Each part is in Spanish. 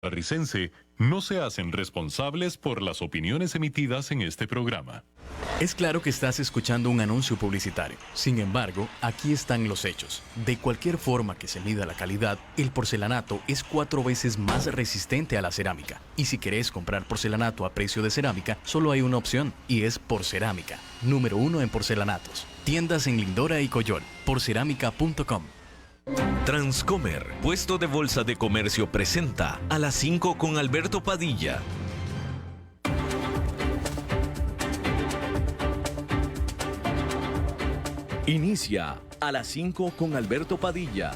Costarricense no se hacen responsables por las opiniones emitidas en este programa. Es claro que estás escuchando un anuncio publicitario. Sin embargo, aquí están los hechos. De cualquier forma que se mida la calidad, el porcelanato es 4 veces más resistente a la cerámica. Y si querés comprar porcelanato a precio de cerámica, solo hay una opción, y es Porcerámica. Número 1 en porcelanatos. Tiendas en Lindora y Coyol. Porcerámica.com. Transcomer, puesto de bolsa de comercio, presenta a las 5 con Alberto Padilla. Inicia a las 5 con Alberto Padilla.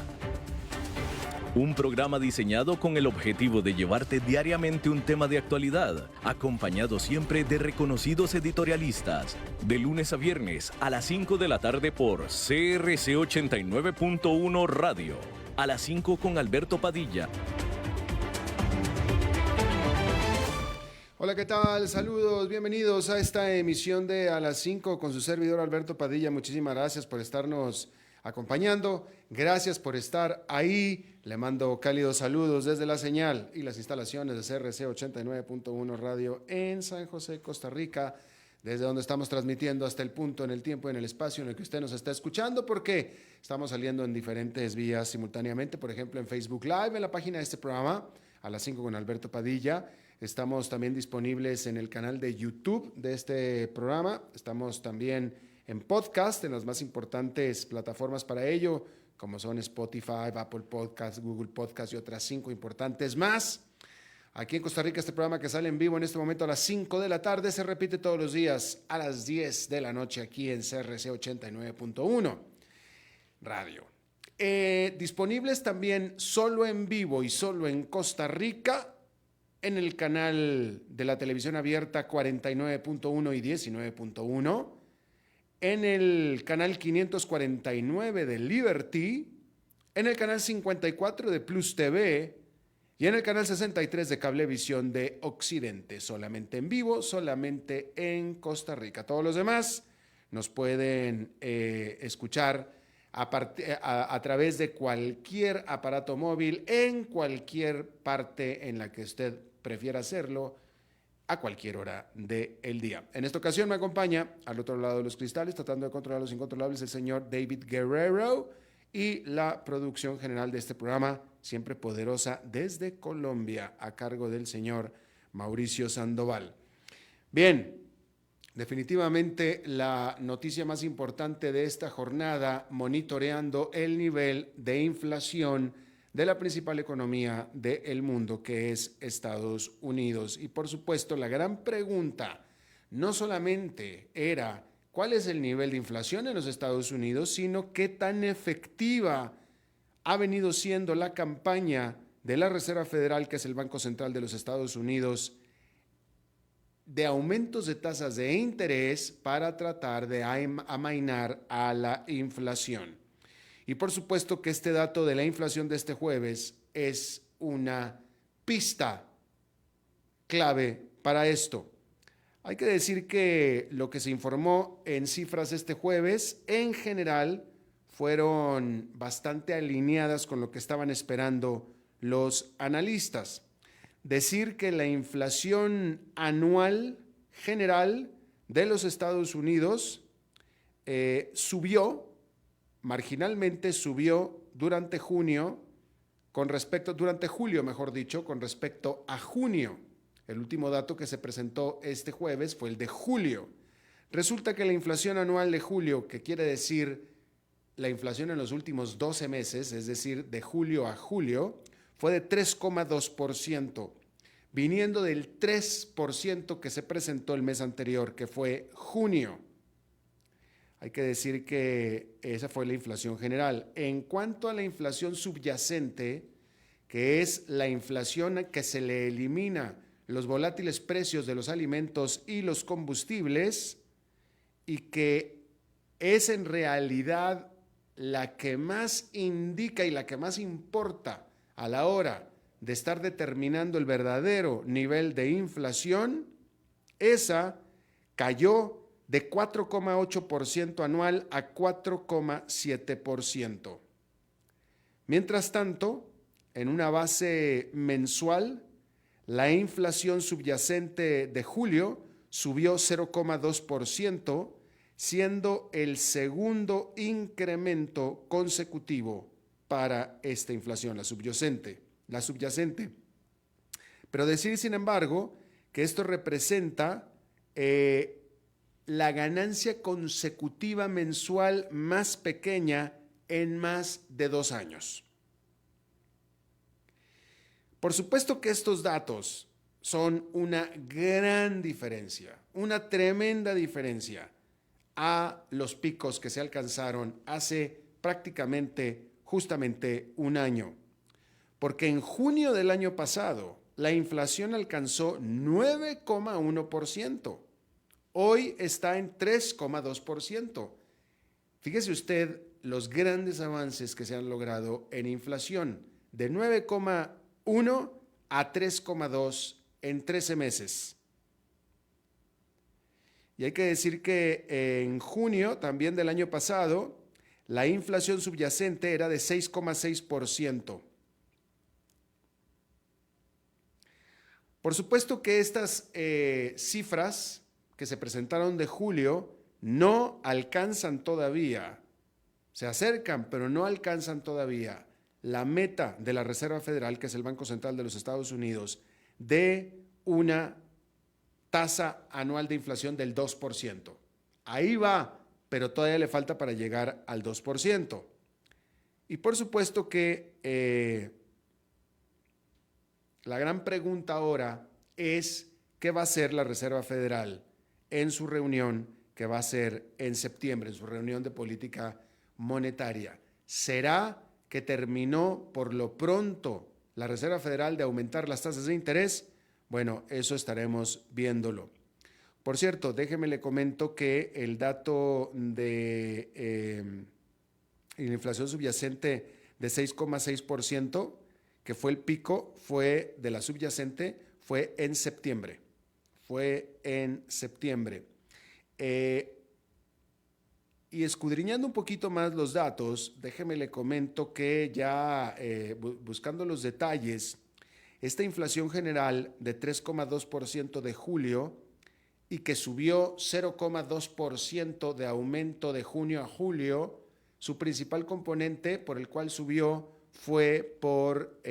Un programa diseñado con el objetivo de llevarte diariamente un tema de actualidad, acompañado siempre de reconocidos editorialistas. De lunes a viernes a las 5 de la tarde por CRC 89.1 Radio. A las 5 con Alberto Padilla. Hola, ¿qué tal? Saludos, bienvenidos a esta emisión de A las 5 con su servidor Alberto Padilla. Muchísimas gracias por estarnos acompañando. Gracias por estar ahí. Le mando cálidos saludos desde la señal y las instalaciones de CRC 89.1 Radio en San José, Costa Rica, desde donde estamos transmitiendo hasta el punto, en el tiempo y en el espacio en el que usted nos está escuchando, porque estamos saliendo en diferentes vías simultáneamente, por ejemplo en Facebook Live, en la página de este programa, A las 5 con Alberto Padilla. Estamos también disponibles en el canal de YouTube de este programa. Estamos también en podcast, en las más importantes plataformas para ello, como son Spotify, Apple Podcast, Google Podcast y otras 5 importantes más. Aquí en Costa Rica, este programa que sale en vivo en este momento a las 5 de la tarde se repite todos los días a las 10 de la noche aquí en CRC 89.1 Radio. Disponibles también solo en vivo y solo en Costa Rica en el canal de la televisión abierta 49.1 y 19.1, en el canal 549 de Liberty, en el canal 54 de Plus TV y en el canal 63 de Cablevisión de Occidente. Solamente en vivo, solamente en Costa Rica. Todos los demás nos pueden escuchar a través de cualquier aparato móvil, en cualquier parte en la que usted prefiera hacerlo, a cualquier hora del día. En esta ocasión me acompaña, al otro lado de los cristales, tratando de controlar los incontrolables, el señor David Guerrero, y la producción general de este programa, siempre poderosa, desde Colombia, a cargo del señor Mauricio Sandoval. Bien, definitivamente la noticia más importante de esta jornada, monitoreando el nivel de inflación de la principal economía del mundo, que es Estados Unidos. Y por supuesto, la gran pregunta no solamente era cuál es el nivel de inflación en los Estados Unidos, sino qué tan efectiva ha venido siendo la campaña de la Reserva Federal, que es el Banco Central de los Estados Unidos, de aumentos de tasas de interés para tratar de amainar a la inflación. Y por supuesto que este dato de la inflación de este jueves es una pista clave para esto. Hay que decir que lo que se informó en cifras este jueves, en general, fueron bastante alineadas con lo que estaban esperando los analistas. Decir que la inflación anual general de los Estados Unidos marginalmente subió durante julio, con respecto a junio. El último dato que se presentó este jueves fue el de julio. Resulta que la inflación anual de julio, que quiere decir la inflación en los últimos 12 meses, es decir, de julio a julio, fue de 3,2%, viniendo del 3% que se presentó el mes anterior, que fue junio. Hay que decir que esa fue la inflación general. En cuanto a la inflación subyacente, que es la inflación que se le elimina los volátiles precios de los alimentos y los combustibles, y que es en realidad la que más indica y la que más importa a la hora de estar determinando el verdadero nivel de inflación, esa cayó de 4,8% anual a 4,7%. Mientras tanto, en una base mensual, La inflación subyacente de julio subió 0,2%, siendo el segundo incremento consecutivo para esta inflación, la subyacente. Pero decir, sin embargo, que esto representa la ganancia consecutiva mensual más pequeña en más de 2 años. Por supuesto que estos datos son una gran diferencia, una tremenda diferencia a los picos que se alcanzaron hace prácticamente justamente un año. Porque en junio del año pasado, la inflación alcanzó 9,1%. Hoy está en 3,2%. Fíjese usted los grandes avances que se han logrado en inflación, de 9,1 a 3,2 en 13 meses. Y hay que decir que en junio también del año pasado, la inflación subyacente era de 6,6%. Por supuesto que estas cifras que se presentaron de julio no alcanzan todavía, se acercan, pero no alcanzan todavía la meta de la Reserva Federal, que es el Banco Central de los Estados Unidos, de una tasa anual de inflación del 2%. Ahí va, pero todavía le falta para llegar al 2%. Y por supuesto que la gran pregunta ahora es ¿qué va a hacer la Reserva Federal en su reunión que va a ser en septiembre, en su reunión de política monetaria? ¿Será que terminó por lo pronto la Reserva Federal de aumentar las tasas de interés? Bueno, eso estaremos viéndolo. Por cierto, déjeme le comento que el dato de la inflación subyacente de 6,6%, que fue el pico, fue de la subyacente, fue en septiembre. Y escudriñando un poquito más los datos, déjeme le comento que ya buscando los detalles, esta inflación general de 3,2% de julio y que subió 0,2% de aumento de junio a julio, su principal componente por el cual subió fue por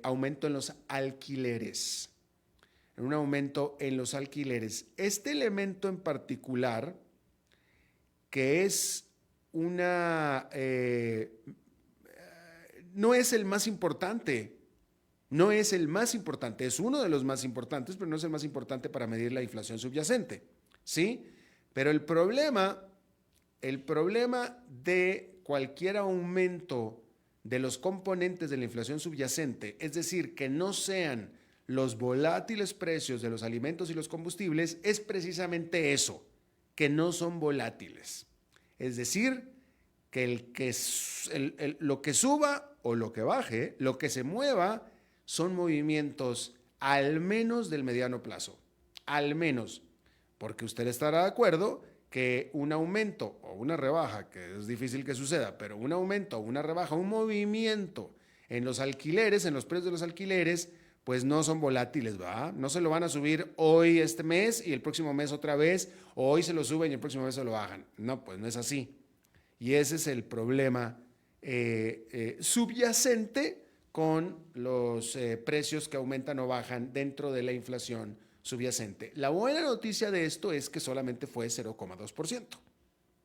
aumento en los alquileres. Un aumento en los alquileres. Este elemento en particular, que es no es el más importante, es uno de los más importantes, pero no es el más importante para medir la inflación subyacente, ¿sí? Pero el problema de cualquier aumento de los componentes de la inflación subyacente, es decir, que no sean los volátiles precios de los alimentos y los combustibles, es precisamente eso, que no son volátiles. Es decir, que lo que suba o lo que baje, lo que se mueva, son movimientos al menos del mediano plazo, al menos, porque usted estará de acuerdo que un aumento o una rebaja, que es difícil que suceda, pero un aumento o una rebaja, un movimiento en los alquileres, en los precios de los alquileres, pues no son volátiles, ¿va? No se lo van a subir hoy este mes y el próximo mes otra vez, o hoy se lo suben y el próximo mes se lo bajan. No, pues no es así. Y ese es el problema subyacente con los precios que aumentan o bajan dentro de la inflación subyacente. La buena noticia de esto es que solamente fue 0,2%.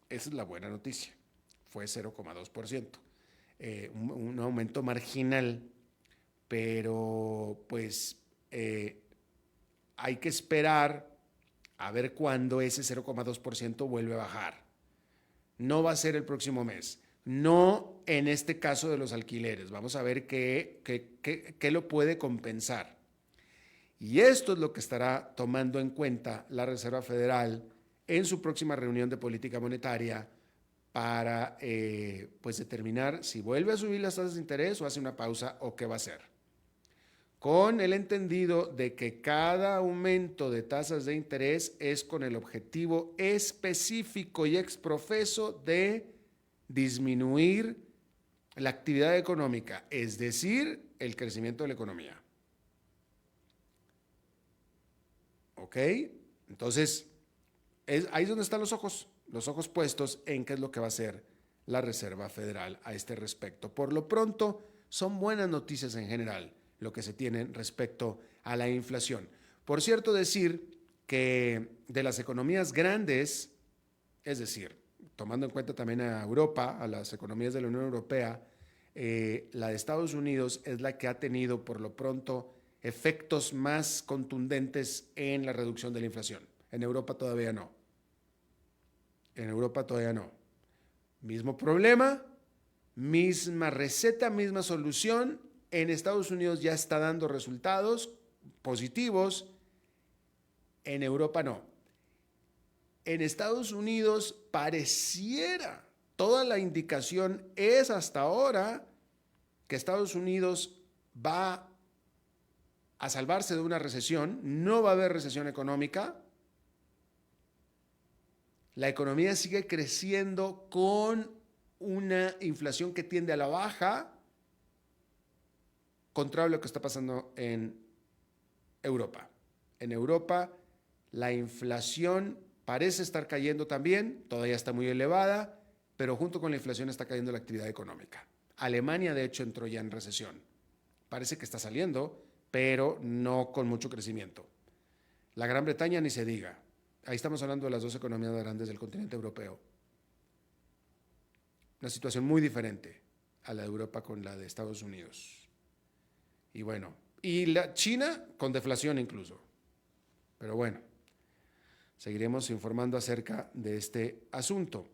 Esa es la buena noticia. Fue 0,2%. Un aumento marginal, pero pues hay que esperar a ver cuándo ese 0,2% vuelve a bajar. No va a ser el próximo mes. No en este caso de los alquileres. Vamos a ver qué lo puede compensar. Y esto es lo que estará tomando en cuenta la Reserva Federal en su próxima reunión de política monetaria para pues determinar si vuelve a subir las tasas de interés o hace una pausa o qué va a hacer. Con el entendido de que cada aumento de tasas de interés es con el objetivo específico y exprofeso de disminuir la actividad económica, es decir, el crecimiento de la economía. ¿Ok? Entonces, ahí es donde están los ojos puestos en qué es lo que va a hacer la Reserva Federal a este respecto. Por lo pronto, son buenas noticias en general lo que se tiene respecto a la inflación. Por cierto, decir que de las economías grandes, es decir, tomando en cuenta también a Europa, a las economías de la Unión Europea, la de Estados Unidos es la que ha tenido por lo pronto efectos más contundentes en la reducción de la inflación. En Europa todavía no. En Europa todavía no. Mismo problema, misma receta, misma solución. En Estados Unidos ya está dando resultados positivos. En Europa no. En Estados Unidos pareciera, toda la indicación es hasta ahora que Estados Unidos va a salvarse de una recesión, no va a haber recesión económica. La economía sigue creciendo con una inflación que tiende a la baja, contrario a lo que está pasando en Europa. En Europa, la inflación parece estar cayendo también, todavía está muy elevada, pero junto con la inflación está cayendo la actividad económica. Alemania, de hecho, entró ya en recesión. Parece que está saliendo, pero no con mucho crecimiento. La Gran Bretaña ni se diga. Ahí estamos hablando de las dos economías grandes del continente europeo. Una situación muy diferente a la de Europa con la de Estados Unidos. Y bueno, y la China con deflación incluso. Pero bueno, seguiremos informando acerca de este asunto.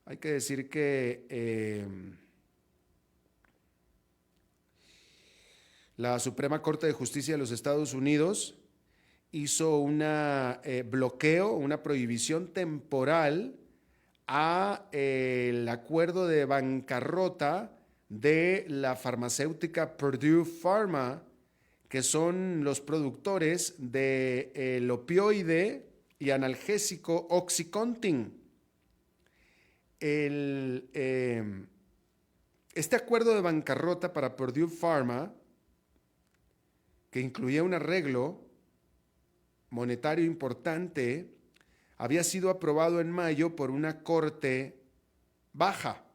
Hay que decir que la Suprema Corte de Justicia de los Estados Unidos hizo un bloqueo, una prohibición temporal a el acuerdo de bancarrota de la farmacéutica Purdue Pharma, que son los productores del opioide y analgésico OxyContin. Este acuerdo de bancarrota para Purdue Pharma, que incluía un arreglo monetario importante, había sido aprobado en mayo por una corte baja,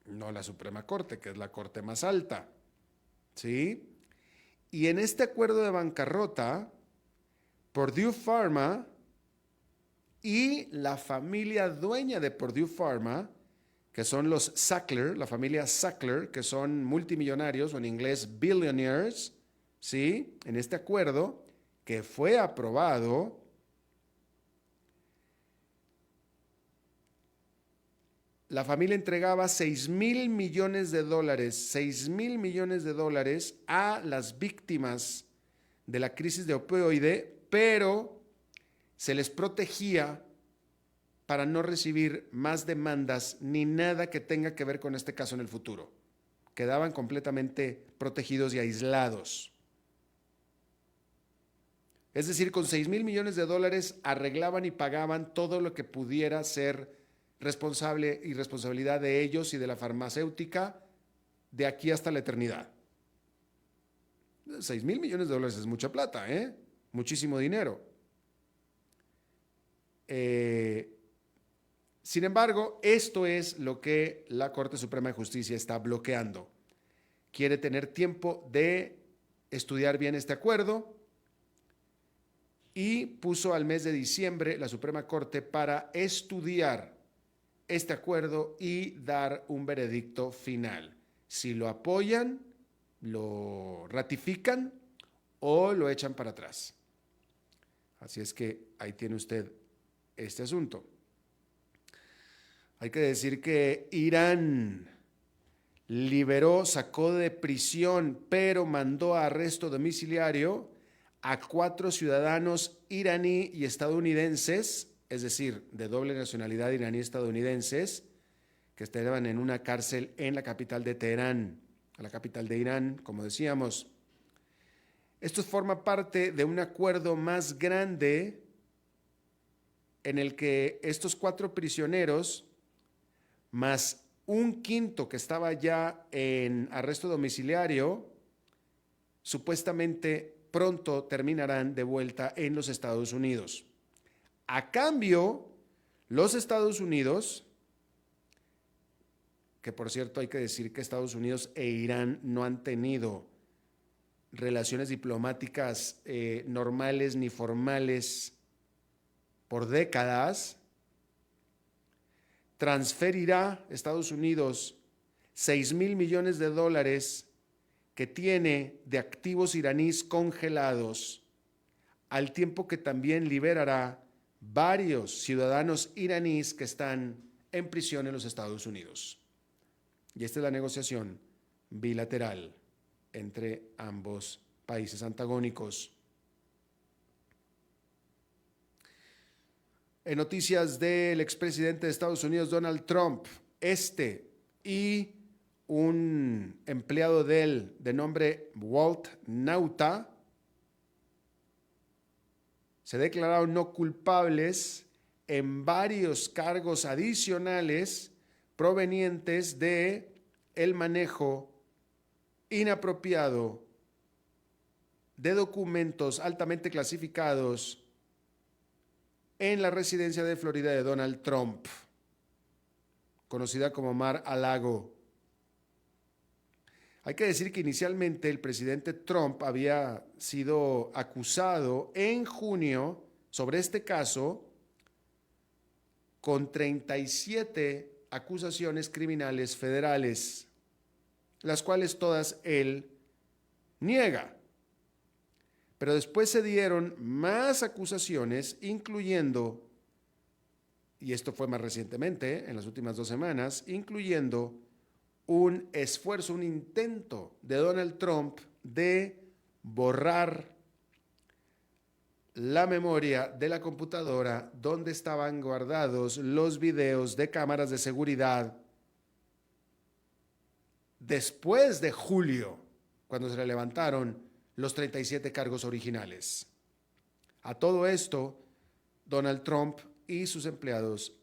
no la Suprema Corte, que es la corte más alta, ¿sí? Y en este acuerdo de bancarrota, Purdue Pharma y la familia dueña de Purdue Pharma, que son los Sackler, la familia Sackler, que son multimillonarios, o en inglés billionaires, ¿sí? En este acuerdo que fue aprobado, la familia entregaba $6,000 millones, $6,000 millones a las víctimas de la crisis de opioide, pero se les protegía para no recibir más demandas ni nada que tenga que ver con este caso en el futuro. Quedaban completamente protegidos y aislados. Es decir, con $6,000 millones arreglaban y pagaban todo lo que pudiera ser responsable y responsabilidad de ellos y de la farmacéutica de aquí hasta la eternidad. $6,000 millones es mucha plata, ¿eh? Muchísimo dinero. Sin embargo, esto es lo que la Corte Suprema de Justicia está bloqueando. Quiere tener tiempo de estudiar bien este acuerdo y puso al mes de diciembre la Suprema Corte para estudiar este acuerdo y dar un veredicto final. Si lo apoyan, lo ratifican o lo echan para atrás. Así es que ahí tiene usted este asunto. Hay que decir que Irán sacó de prisión, pero mandó a arresto domiciliario a 4 ciudadanos iraní y estadounidenses, es decir, de doble nacionalidad iraní-estadounidenses, que estaban en una cárcel en la capital de Teherán, la capital de Irán, como decíamos. Esto forma parte de un acuerdo más grande en el que estos 4 prisioneros, más un quinto que estaba ya en arresto domiciliario, supuestamente pronto terminarán de vuelta en los Estados Unidos. A cambio, los Estados Unidos, que por cierto hay que decir que Estados Unidos e Irán no han tenido relaciones diplomáticas normales ni formales por décadas, transferirá Estados Unidos $6,000 millones que tiene de activos iraníes congelados, al tiempo que también liberará varios ciudadanos iraníes que están en prisión en los Estados Unidos. Y esta es la negociación bilateral entre ambos países antagónicos. En noticias del expresidente de Estados Unidos, Donald Trump, y un empleado de él de nombre Walt Nauta se declararon no culpables en varios cargos adicionales provenientes de el manejo inapropiado de documentos altamente clasificados en la residencia de Florida de Donald Trump, conocida como Mar-a-Lago. Hay que decir que inicialmente el presidente Trump había sido acusado en junio sobre este caso con 37 acusaciones criminales federales, las cuales todas él niega. Pero después se dieron más acusaciones, incluyendo, y esto fue más recientemente, en las últimas 2 semanas, incluyendo un esfuerzo, un intento de Donald Trump de borrar la memoria de la computadora donde estaban guardados los videos de cámaras de seguridad después de julio, cuando se le levantaron los 37 cargos originales. A todo esto, Donald Trump y sus empleados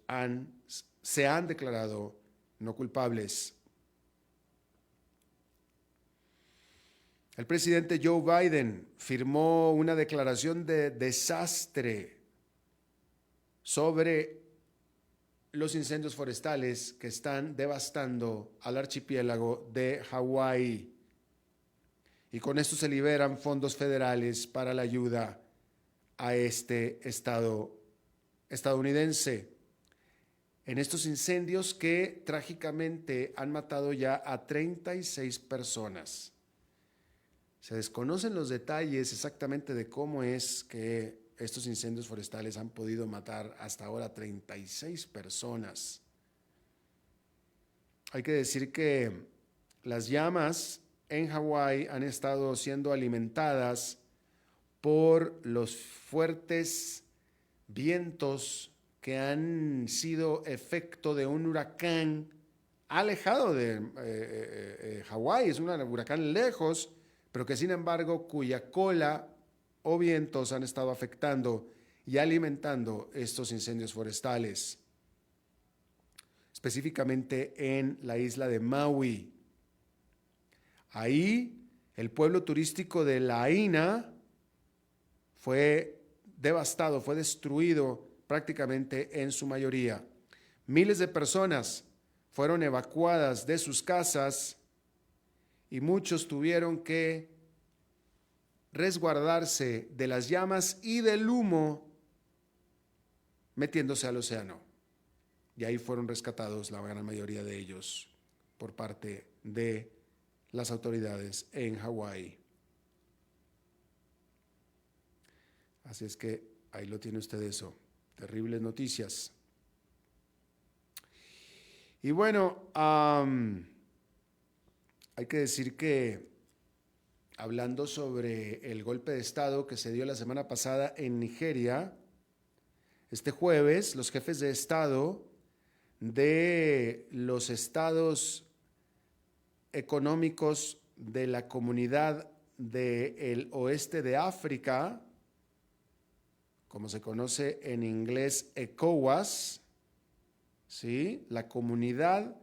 se han declarado no culpables. El presidente Joe Biden firmó una declaración de desastre sobre los incendios forestales que están devastando al archipiélago de Hawái. Y con esto se liberan fondos federales para la ayuda a este estado estadounidense. En estos incendios que trágicamente han matado ya a 36 personas. Se desconocen los detalles exactamente de cómo es que estos incendios forestales han podido matar hasta ahora 36 personas. Hay que decir que las llamas en Hawái han estado siendo alimentadas por los fuertes vientos que han sido efecto de un huracán alejado de Hawái. Es un huracán lejos, pero que sin embargo cuya cola o vientos han estado afectando y alimentando estos incendios forestales, específicamente en la isla de Maui. Ahí el pueblo turístico de Lahaina fue devastado, fue destruido prácticamente en su mayoría. Miles de personas fueron evacuadas de sus casas y muchos tuvieron que resguardarse de las llamas y del humo metiéndose al océano. Y ahí fueron rescatados la gran mayoría de ellos por parte de las autoridades en Hawái. Así es que ahí lo tiene usted eso. Terribles noticias. Y bueno, hay que decir que hablando sobre el golpe de Estado que se dio la semana pasada en Nigeria, este jueves los jefes de Estado de los estados económicos de la comunidad del oeste de África, como se conoce en inglés ECOWAS, ¿sí? La Comunidad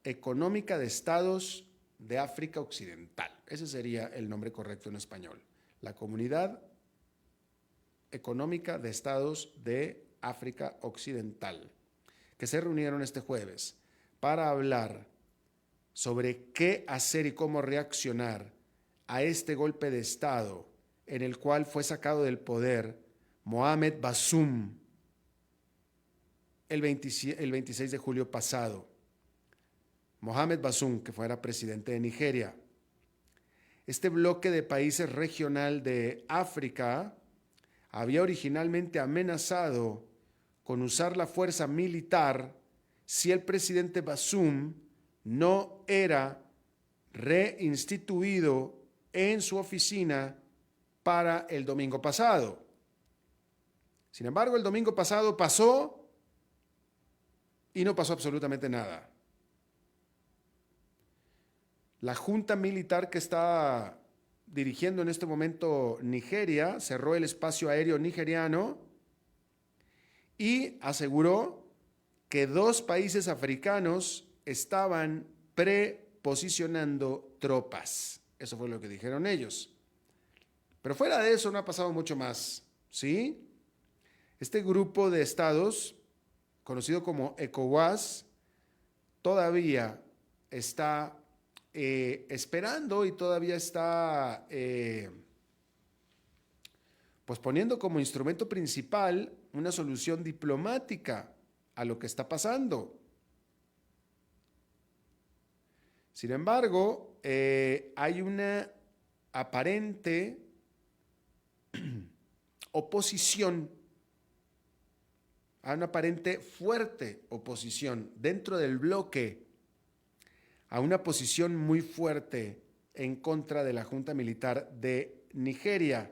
Económica de Estados de África Occidental. Ese sería el nombre correcto en español. la Comunidad Económica de Estados de África Occidental, que se reunieron este jueves para hablar sobre qué hacer y cómo reaccionar a este golpe de Estado en el cual fue sacado del poder Mohamed Bazoum el 26 de julio pasado. Mohamed Bazoum, que fuera presidente de Nigeria. Este bloque de países regional de África había originalmente amenazado con usar la fuerza militar si el presidente Bazoum no era reinstituido en su oficina para el domingo pasado. Sin embargo, el domingo pasado pasó y no pasó absolutamente nada. La junta militar que está dirigiendo en este momento Nigeria cerró el espacio aéreo nigeriano y aseguró que 2 países africanos estaban preposicionando tropas. Eso fue lo que dijeron ellos. Pero fuera de eso no ha pasado mucho más, ¿sí? Este grupo de estados, conocido como ECOWAS, todavía está esperando y todavía está pues poniendo como instrumento principal una solución diplomática a lo que está pasando. Sin embargo, hay una aparente oposición, hay una aparente fuerte oposición dentro del bloque a una posición muy fuerte en contra de la Junta Militar de Nigeria.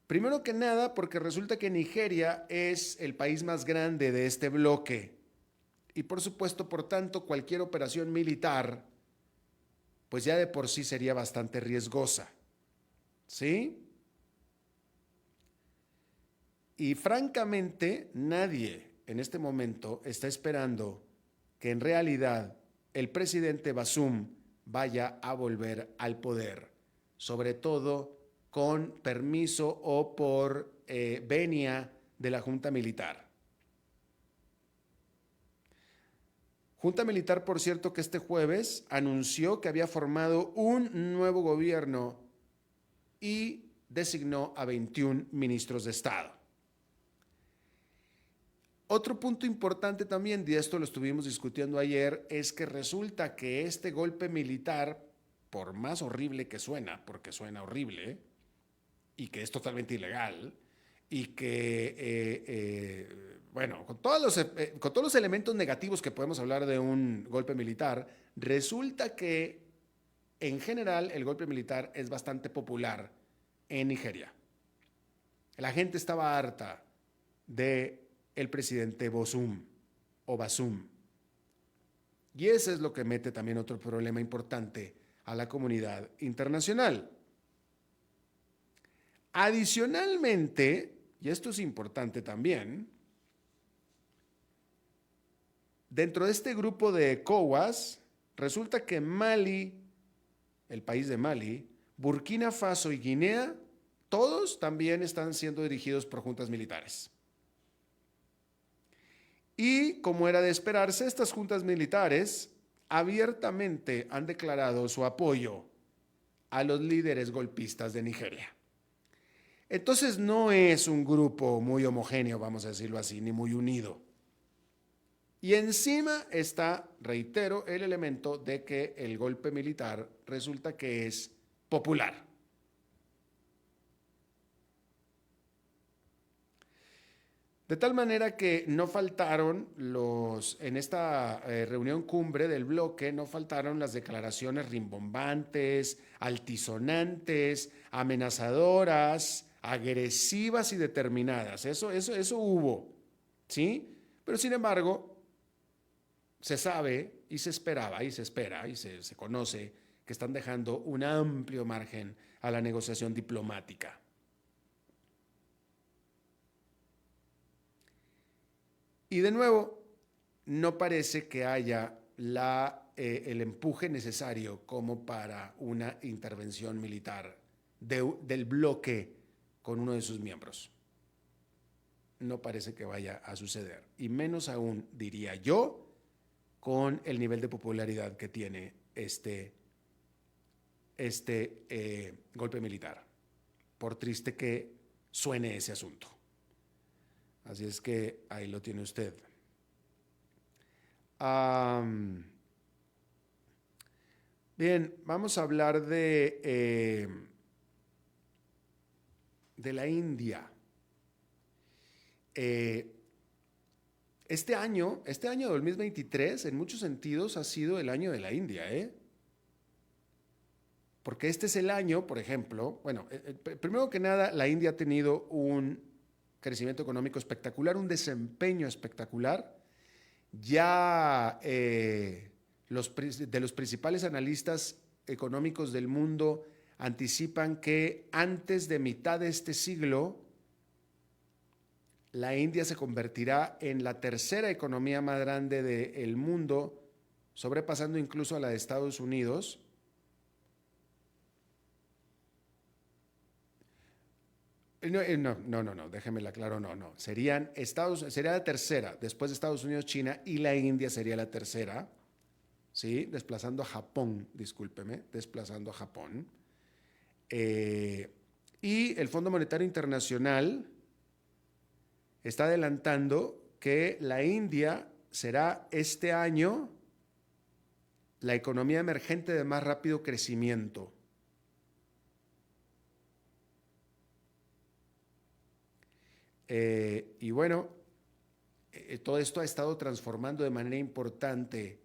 Primero que nada, porque resulta que Nigeria es el país más grande de este bloque y por supuesto, por tanto, cualquier operación militar, pues ya de por sí sería bastante riesgosa, ¿sí? Y francamente, nadie en este momento está esperando que en realidad el presidente Bazoum vaya a volver al poder, sobre todo con permiso o por venia de la Junta Militar. Junta Militar, por cierto, que este jueves anunció que había formado un nuevo gobierno y designó a 21 ministros de Estado. Otro punto importante también, y esto lo estuvimos discutiendo ayer, es que resulta que este golpe militar, por más horrible que suena, porque suena horrible, y que es totalmente ilegal, y que, bueno, con todos los elementos negativos que podemos hablar de un golpe militar, resulta que en general el golpe militar es bastante popular en Nigeria. La gente estaba harta de el presidente Bazoum. Y ese es lo que mete también otro problema importante a la comunidad internacional. Adicionalmente, y esto es importante también, dentro de este grupo de ECOWAS, resulta que Mali, el país de Mali, Burkina Faso y Guinea, todos también están siendo dirigidos por juntas militares. Y, como era de esperarse, estas juntas militares abiertamente han declarado su apoyo a los líderes golpistas de Nigeria. Entonces no es un grupo muy homogéneo, vamos a decirlo así, ni muy unido. Y encima está, reitero, el elemento de que el golpe militar resulta que es popular. De tal manera que no faltaron en esta reunión cumbre del bloque, no faltaron las declaraciones rimbombantes, altisonantes, amenazadoras, agresivas y determinadas. Eso hubo, ¿sí? Pero sin embargo, se sabe y se esperaba y se espera y se conoce que están dejando un amplio margen a la negociación diplomática. Y de nuevo, no parece que haya el empuje necesario como para una intervención militar del bloque con uno de sus miembros. No parece que vaya a suceder, y menos aún, diría yo, con el nivel de popularidad que tiene este golpe militar, por triste que suene ese asunto. Así es que ahí lo tiene usted. Bien, vamos a hablar de la India. Este año 2023, en muchos sentidos, ha sido el año de la India, ¿eh? Porque este es el año, por ejemplo, bueno, primero que nada, la India ha tenido un crecimiento económico espectacular, un desempeño espectacular. Ya de los principales analistas económicos del mundo anticipan que antes de mitad de este siglo, la India se convertirá en la tercera economía más grande del mundo, sobrepasando incluso a la de Estados Unidos. No, déjeme aclaro, no. Sería la tercera, después de Estados Unidos, China, y la India sería la tercera, ¿sí? Desplazando a Japón. Y el Fondo Monetario Internacional está adelantando que la India será este año la economía emergente de más rápido crecimiento. Y bueno, todo esto ha estado transformando de manera importante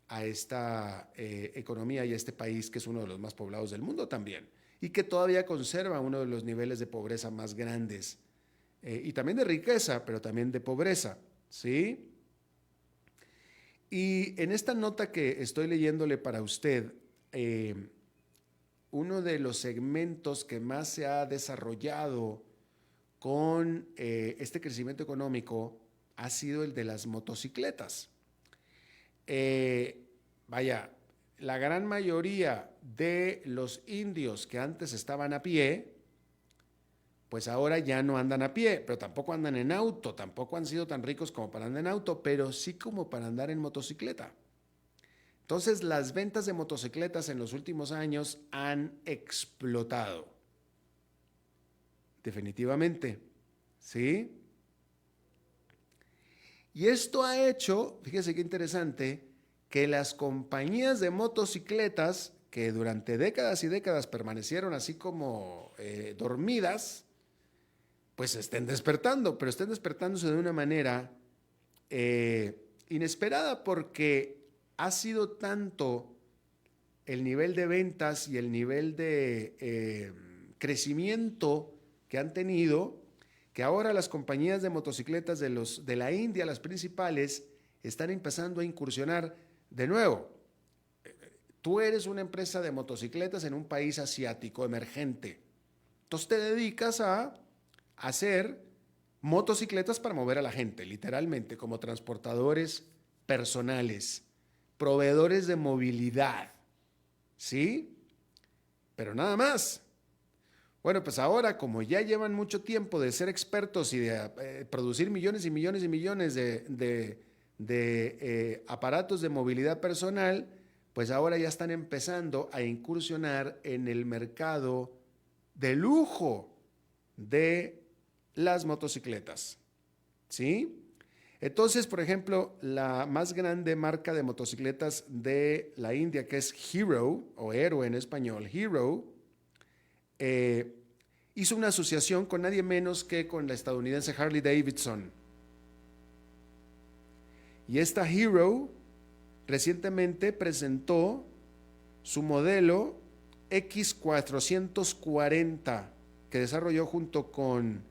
a esta economía y a este país, que es uno de los más poblados del mundo también, y que todavía conserva uno de los niveles de pobreza más grandes, y también de riqueza, pero también de pobreza, ¿sí? Y en esta nota que estoy leyéndole para usted, uno de los segmentos que más se ha desarrollado con este crecimiento económico ha sido el de las motocicletas. La gran mayoría de los indios que antes estaban a pie, pues ahora ya no andan a pie, pero tampoco andan en auto, tampoco han sido tan ricos como para andar en auto, pero sí como para andar en motocicleta. Entonces, las ventas de motocicletas en los últimos años han explotado. Definitivamente, ¿sí? Y esto ha hecho, fíjese qué interesante, que las compañías de motocicletas, que durante décadas y décadas permanecieron así como dormidas, pues estén despertando, pero estén despertándose de una manera inesperada, porque ha sido tanto el nivel de ventas y el nivel de crecimiento que han tenido, que ahora las compañías de motocicletas de la India, las principales, están empezando a incursionar de nuevo. Tú eres una empresa de motocicletas en un país asiático emergente. Entonces te dedicas a hacer motocicletas para mover a la gente, literalmente, como transportadores personales, proveedores de movilidad, ¿sí? Pero nada más. Bueno, pues ahora, como ya llevan mucho tiempo de ser expertos y de producir millones y millones y millones de aparatos de movilidad personal, pues ahora ya están empezando a incursionar en el mercado de lujo de las motocicletas, ¿sí? Entonces, por ejemplo, la más grande marca de motocicletas de la India, que es Hero, o Héroe en español, Hero, hizo una asociación con nadie menos que con la estadounidense Harley Davidson. Y esta Hero recientemente presentó su modelo X440, que desarrolló junto con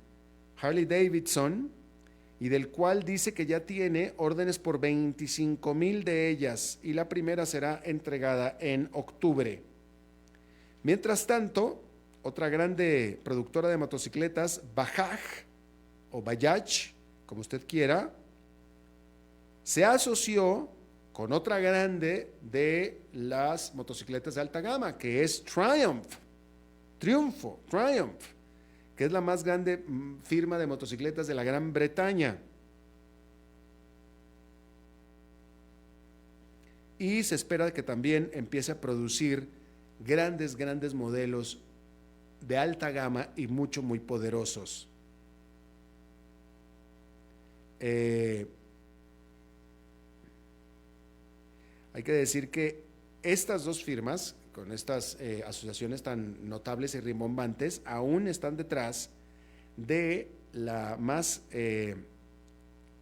Harley Davidson, y del cual dice que ya tiene órdenes por 25,000 de ellas, y la primera será entregada en octubre. Mientras tanto, otra grande productora de motocicletas, Bajaj, o Bajaj, como usted quiera, se asoció con otra grande de las motocicletas de alta gama, que es Triumph, que es la más grande firma de motocicletas de la Gran Bretaña. Y se espera que también empiece a producir grandes modelos de alta gama y muy poderosos. Hay que decir que estas dos firmas, con estas asociaciones tan notables y rimbombantes, aún están detrás de la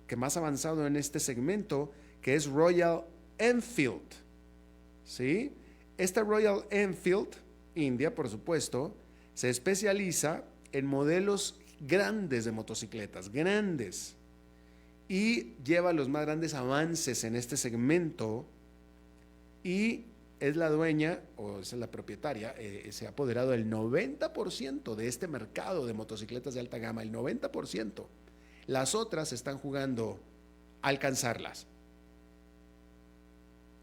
que más avanzado en este segmento, que es Royal Enfield, ¿sí? Esta Royal Enfield, India, por supuesto, se especializa en modelos grandes de motocicletas, grandes, y lleva los más grandes avances en este segmento, y es la dueña, o es la propietaria, se ha apoderado del 90% de este mercado de motocicletas de alta gama, el 90%. Las otras están jugando a alcanzarlas,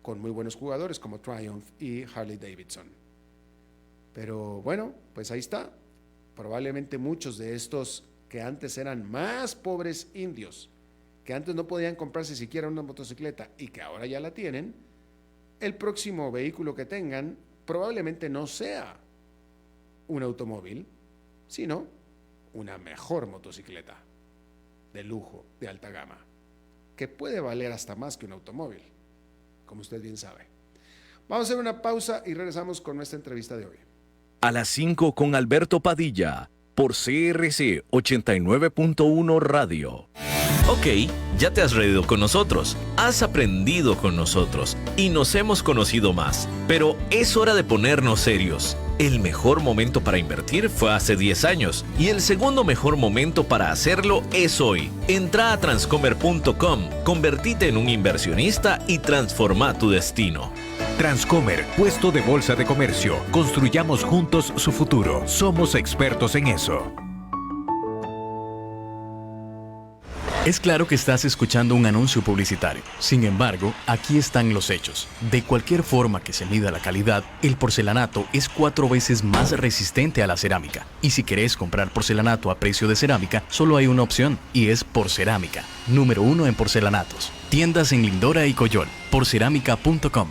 con muy buenos jugadores como Triumph y Harley Davidson. Pero bueno, pues ahí está. Probablemente muchos de estos que antes eran más pobres indios, que antes no podían comprarse siquiera una motocicleta y que ahora ya la tienen, el próximo vehículo que tengan probablemente no sea un automóvil, sino una mejor motocicleta de lujo, de alta gama, que puede valer hasta más que un automóvil, como usted bien sabe. Vamos a hacer una pausa y regresamos con nuestra entrevista de hoy. A las 5 con Alberto Padilla, por CRC 89.1 Radio. Ok, ya te has reído con nosotros, has aprendido con nosotros y nos hemos conocido más. Pero es hora de ponernos serios. El mejor momento para invertir fue hace 10 años y el segundo mejor momento para hacerlo es hoy. Entra a transcomer.com, convertite en un inversionista y transforma tu destino. Transcomer, puesto de bolsa de comercio. Construyamos juntos su futuro. Somos expertos en eso. Es claro que estás escuchando un anuncio publicitario. Sin embargo, aquí están los hechos. De cualquier forma que se mida la calidad, el porcelanato es 4 veces más resistente a la cerámica. Y si querés comprar porcelanato a precio de cerámica, solo hay una opción, y es Porcerámica, número 1 en porcelanatos. Tiendas en Lindora y Coyol, porcerámica.com.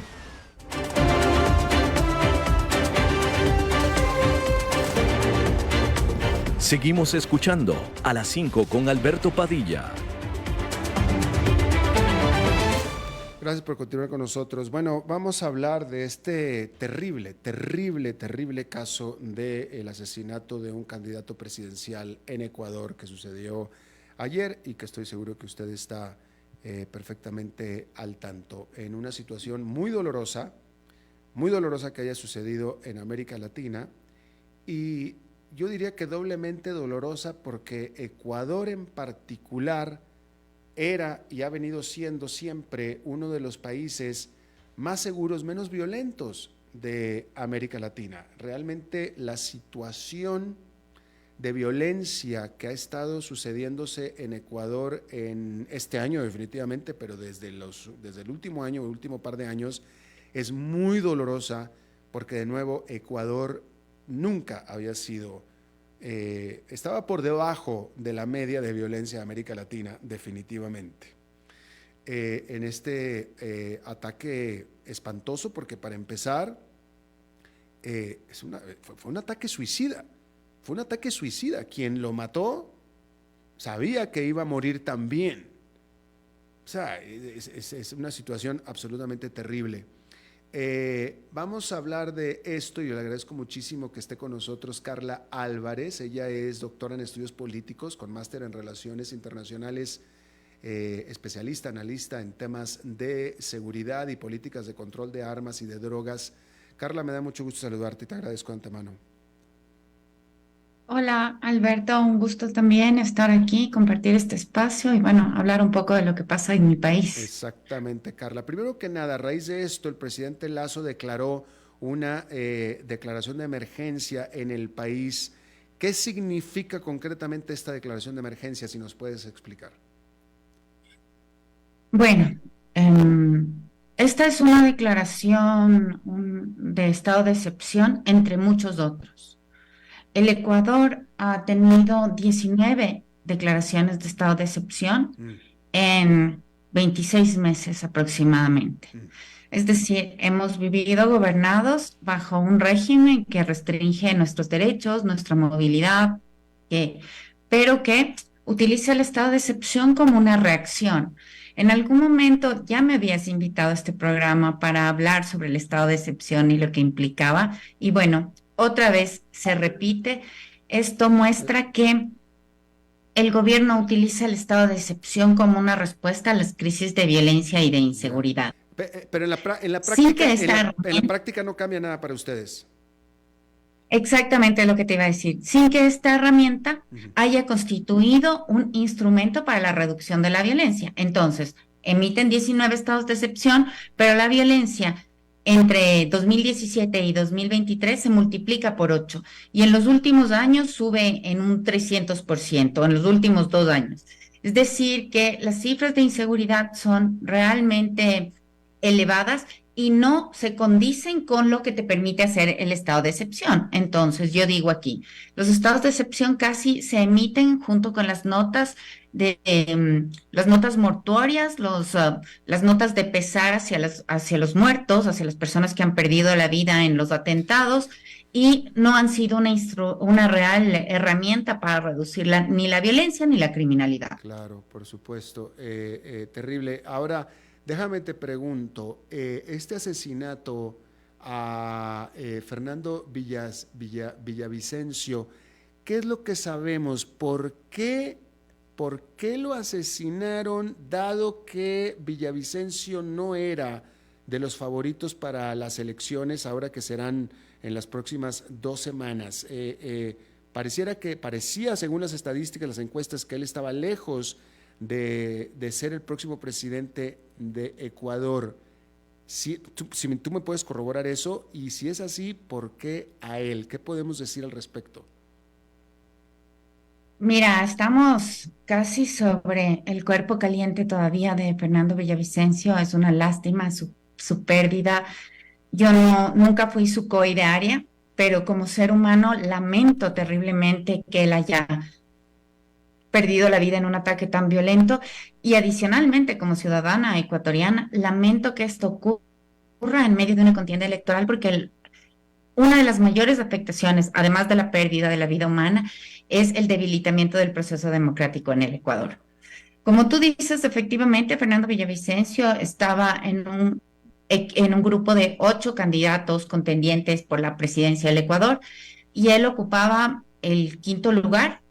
Seguimos escuchando a las 5 con Alberto Padilla. Gracias por continuar con nosotros. Bueno, vamos a hablar de este terrible caso del asesinato de un candidato presidencial en Ecuador que sucedió ayer y que estoy seguro que usted está perfectamente al tanto. En una situación muy dolorosa que haya sucedido en América Latina, y yo diría que doblemente dolorosa porque Ecuador en particular era y ha venido siendo siempre uno de los países más seguros, menos violentos de América Latina. Realmente la situación de violencia que ha estado sucediéndose en Ecuador en este año definitivamente, pero desde el último año, el último par de años, es muy dolorosa porque de nuevo Ecuador nunca había sido, estaba por debajo de la media de violencia de América Latina, definitivamente. En este ataque espantoso, porque para empezar, fue un ataque suicida. Fue un ataque suicida. Quien lo mató sabía que iba a morir también. O sea, es una situación absolutamente terrible. Vamos a hablar de esto y yo le agradezco muchísimo que esté con nosotros Carla Álvarez. Ella es doctora en estudios políticos con máster en relaciones internacionales, especialista, analista en temas de seguridad y políticas de control de armas y de drogas. Carla, me da mucho gusto saludarte y te agradezco de antemano. Hola Alberto, un gusto también estar aquí, compartir este espacio y bueno, hablar un poco de lo que pasa en mi país. Exactamente, Carla. Primero que nada, a raíz de esto, el presidente Lasso declaró una declaración de emergencia en el país. ¿Qué significa concretamente esta declaración de emergencia, si nos puedes explicar? Bueno, Esta es una declaración de estado de excepción entre muchos otros. El Ecuador ha tenido 19 declaraciones de estado de excepción en 26 meses aproximadamente. Es decir, hemos vivido gobernados bajo un régimen que restringe nuestros derechos, nuestra movilidad, pero que utiliza el estado de excepción como una reacción. En algún momento ya me habías invitado a este programa para hablar sobre el estado de excepción y lo que implicaba, y bueno, otra vez se repite. Esto muestra que el gobierno utiliza el estado de excepción como una respuesta a las crisis de violencia y de inseguridad. Pero en la Sin práctica, que esta en la práctica no cambia nada para ustedes. Exactamente lo que te iba a decir, sin que esta herramienta haya constituido un instrumento para la reducción de la violencia. Entonces, emiten 19 estados de excepción, pero la violencia entre 2017 y 2023 se multiplica por 8 y en los últimos años sube en un 300%, en los últimos 2 años. Es decir, que las cifras de inseguridad son realmente elevadas y no se condicen con lo que te permite hacer el estado de excepción. Entonces, yo digo aquí, los estados de excepción casi se emiten junto con las notas las notas mortuorias, las notas de pesar hacia los muertos, hacia las personas que han perdido la vida en los atentados, y no han sido una real herramienta para reducir ni la violencia ni la criminalidad. Claro, por supuesto. Terrible. Ahora, déjame te pregunto, este asesinato a Fernando Villavicencio, ¿qué es lo que sabemos? ¿Por qué lo asesinaron, dado que Villavicencio no era de los favoritos para las elecciones, ahora que serán en las próximas 2 semanas? Parecía, según las estadísticas, las encuestas, que él estaba lejos de ser el próximo presidente de Ecuador. Si tú me puedes corroborar eso, y si es así, ¿por qué a él? ¿Qué podemos decir al respecto? Mira, estamos casi sobre el cuerpo caliente todavía de Fernando Villavicencio. Es una lástima su pérdida. Yo nunca fui su coidearia, pero como ser humano lamento terriblemente que él haya perdido la vida en un ataque tan violento, y adicionalmente como ciudadana ecuatoriana lamento que esto ocurra en medio de una contienda electoral, porque una de las mayores afectaciones, además de la pérdida de la vida humana, es el debilitamiento del proceso democrático en el Ecuador. Como tú dices, efectivamente, Fernando Villavicencio estaba en un grupo de 8 candidatos contendientes por la presidencia del Ecuador, y él ocupaba el 5º lugar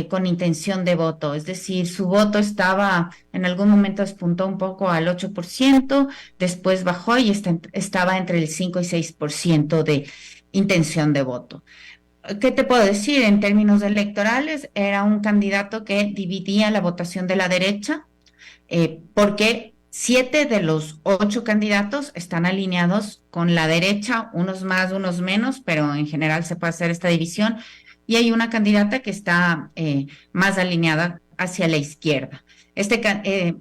con intención de voto. Es decir, su voto en algún momento despuntó un poco al 8%, después bajó y estaba entre el 5 y 6% de intención de voto. ¿Qué te puedo decir? En términos electorales, era un candidato que dividía la votación de la derecha, porque 7 de los 8 candidatos están alineados con la derecha, unos más, unos menos, pero en general se puede hacer esta división, y hay una candidata que está más alineada hacia la izquierda.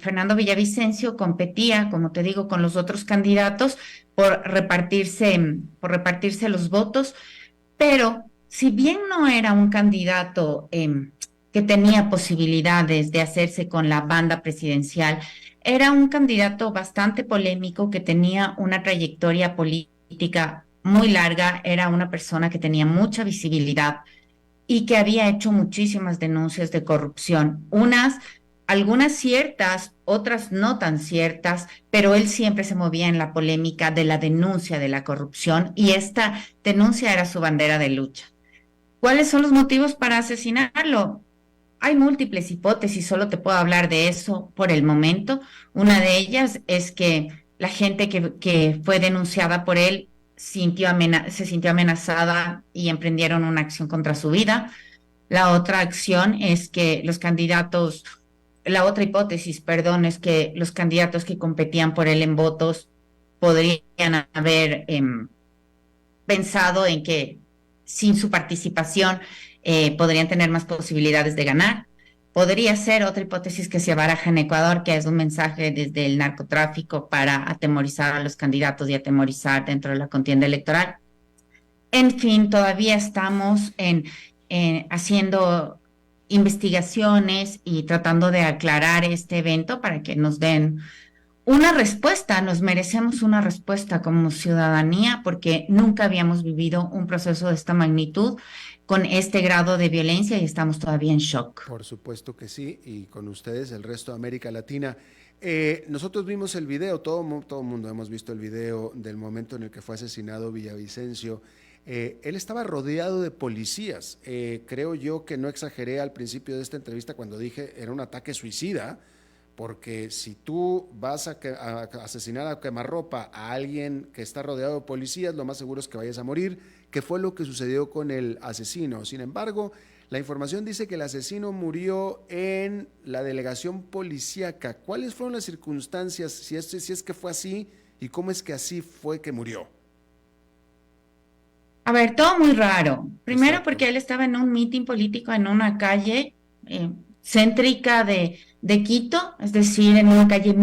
Fernando Villavicencio competía, como te digo, con los otros candidatos por repartirse los votos, pero si bien no era un candidato que tenía posibilidades de hacerse con la banda presidencial, era un candidato bastante polémico, que tenía una trayectoria política muy larga, era una persona que tenía mucha visibilidad y que había hecho muchísimas denuncias de corrupción, algunas ciertas, otras no tan ciertas, pero él siempre se movía en la polémica de la denuncia de la corrupción, y esta denuncia era su bandera de lucha. ¿Cuáles son los motivos para asesinarlo? Hay múltiples hipótesis, solo te puedo hablar de eso por el momento. Una de ellas es que la gente que fue denunciada por él se sintió amenazada y emprendieron una acción contra su vida. La otra hipótesis, perdón, es que los candidatos que competían por él en votos podrían haber pensado en que sin su participación podrían tener más posibilidades de ganar. Podría ser otra hipótesis que se baraja en Ecuador, que es un mensaje desde el narcotráfico para atemorizar a los candidatos y atemorizar dentro de la contienda electoral. En fin, todavía estamos haciendo investigaciones y tratando de aclarar este evento para que nos den una respuesta. Nos merecemos una respuesta como ciudadanía porque nunca habíamos vivido un proceso de esta magnitud con este grado de violencia y estamos todavía en shock. Por supuesto que sí, y con ustedes el resto de América Latina. Nosotros vimos el video, todo mundo hemos visto el video del momento en el que fue asesinado Villavicencio. Él estaba rodeado de policías. Creo yo que no exageré al principio de esta entrevista cuando dije era un ataque suicida, porque si tú vas a asesinar a quemarropa a alguien que está rodeado de policías, lo más seguro es que vayas a morir, que fue lo que sucedió con el asesino. Sin embargo, la información dice que el asesino murió en la delegación policíaca. ¿Cuáles fueron las circunstancias, si es que fue así, y cómo es que así fue que murió? A ver, todo muy raro. Primero Exacto. porque él estaba en un mitin político en una calle céntrica de Quito, es decir, en una calle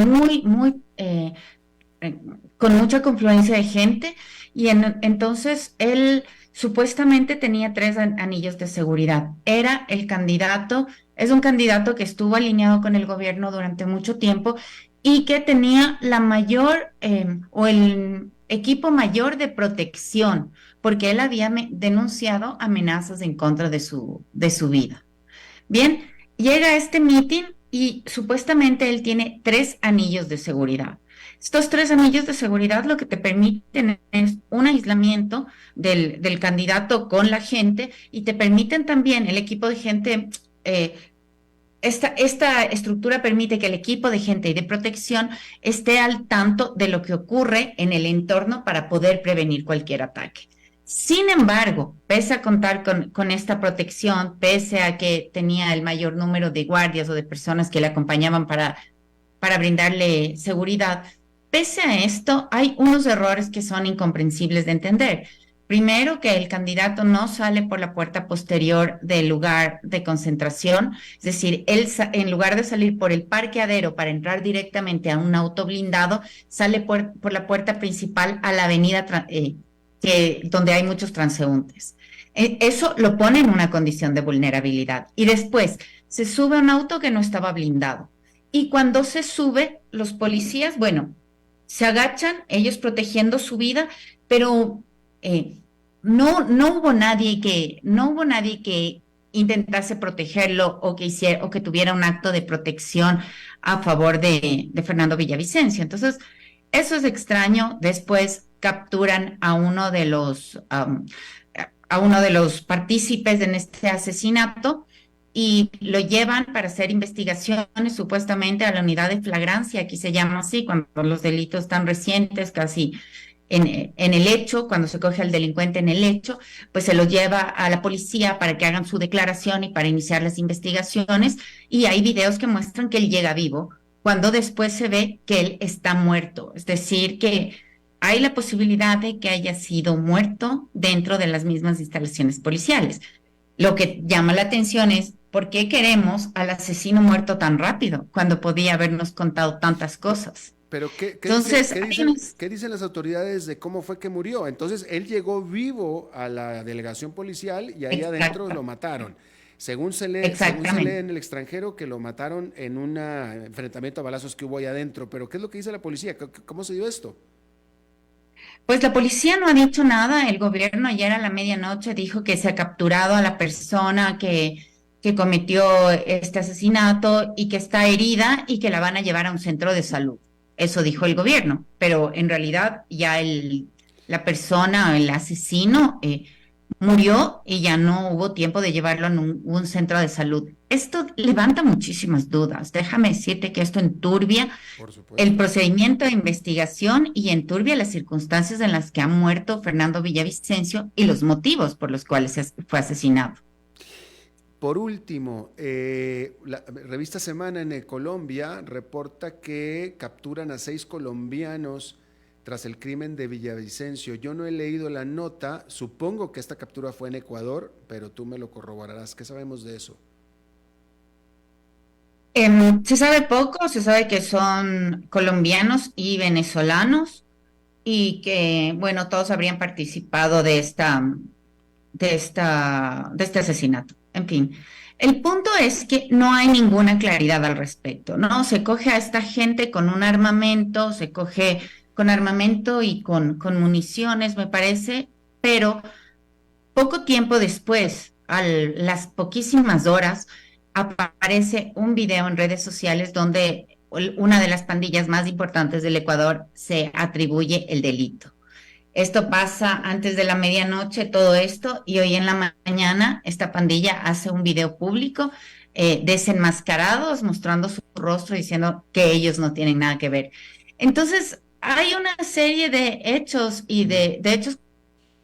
con mucha confluencia de gente, y entonces él supuestamente tenía 3 anillos de seguridad. Era el candidato, es un candidato que estuvo alineado con el gobierno durante mucho tiempo y que tenía la mayor o el equipo mayor de protección, porque él había denunciado amenazas en contra de su vida. Bien, llega a este meeting y supuestamente él tiene 3 anillos de seguridad. Estos 3 anillos de seguridad lo que te permiten es un aislamiento del candidato con la gente y te permiten también el equipo de gente. Esta estructura permite que el equipo de gente y de protección esté al tanto de lo que ocurre en el entorno para poder prevenir cualquier ataque. Sin embargo, pese a contar con esta protección, pese a que tenía el mayor número de guardias o de personas que le acompañaban para brindarle seguridad, pese a esto, hay unos errores que son incomprensibles de entender. Primero, que el candidato no sale por la puerta posterior del lugar de concentración, es decir, él en lugar de salir por el parqueadero para entrar directamente a un auto blindado, sale por la puerta principal a la avenida donde hay muchos transeúntes. Eso lo pone en una condición de vulnerabilidad. Y después se sube a un auto que no estaba blindado. Y cuando se sube, los policías, bueno, se agachan, ellos protegiendo su vida, pero no hubo nadie que intentase protegerlo o que tuviera un acto de protección a favor de Fernando Villavicencio. Entonces, eso es extraño. Después capturan a uno de los partícipes en este asesinato y lo llevan para hacer investigaciones supuestamente a la unidad de flagrancia, aquí se llama así, cuando los delitos están recientes, casi en el hecho, cuando se coge al delincuente en el hecho, pues se lo lleva a la policía para que hagan su declaración y para iniciar las investigaciones, y hay videos que muestran que él llega vivo, cuando después se ve que él está muerto, es decir, que hay la posibilidad de que haya sido muerto dentro de las mismas instalaciones policiales. Lo que llama la atención es por qué queremos al asesino muerto tan rápido cuando podía habernos contado tantas cosas. Pero Entonces, ¿qué dicen las autoridades de cómo fue que murió? Entonces, él llegó vivo a la delegación policial y ahí adentro lo mataron. Según se lee en el extranjero, que lo mataron en un enfrentamiento a balazos que hubo ahí adentro. Pero ¿qué es lo que dice la policía? ¿Cómo se dio esto? Pues la policía no ha dicho nada. El gobierno ayer a la medianoche dijo que se ha capturado a la persona que cometió este asesinato y que está herida y que la van a llevar a un centro de salud. Eso dijo el gobierno, pero en realidad ya la persona, el asesino, murió y ya no hubo tiempo de llevarlo a un centro de salud. Esto levanta muchísimas dudas. Déjame decirte que esto enturbia el procedimiento de investigación y enturbia las circunstancias en las que ha muerto Fernando Villavicencio y los motivos por los cuales fue asesinado. Por último, la revista Semana en Colombia reporta que capturan a 6 colombianos tras el crimen de Villavicencio. Yo no he leído la nota, supongo que esta captura fue en Ecuador, pero tú me lo corroborarás. ¿Qué sabemos de eso? Se sabe poco, se sabe que son colombianos y venezolanos y que, bueno, todos habrían participado de este asesinato. En fin, el punto es que no hay ninguna claridad al respecto, ¿no? Se coge a esta gente con un armamento, se coge con armamento y con municiones, me parece, pero poco tiempo después, a las poquísimas horas, aparece un video en redes sociales donde una de las pandillas más importantes del Ecuador se atribuye el delito. Esto pasa antes de la medianoche, todo esto, y hoy en la mañana esta pandilla hace un video público desenmascarados, mostrando su rostro, diciendo que ellos no tienen nada que ver. Entonces, hay una serie de hechos y de hechos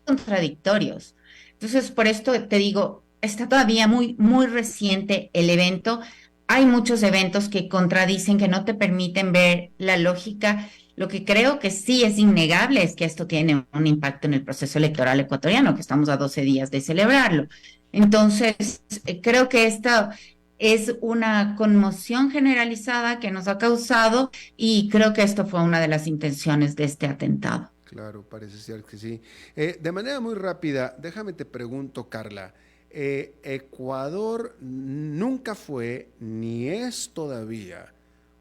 contradictorios. Entonces, por esto te digo, está todavía muy, muy reciente el evento. Hay muchos eventos que contradicen, que no te permiten ver la lógica. Lo que creo que sí es innegable es que esto tiene un impacto en el proceso electoral ecuatoriano, que estamos a 12 días de celebrarlo. Entonces, creo que esta es una conmoción generalizada que nos ha causado y creo que esto fue una de las intenciones de este atentado. Claro, parece ser que sí. De manera muy rápida, déjame te pregunto, Carla. Ecuador nunca fue ni es todavía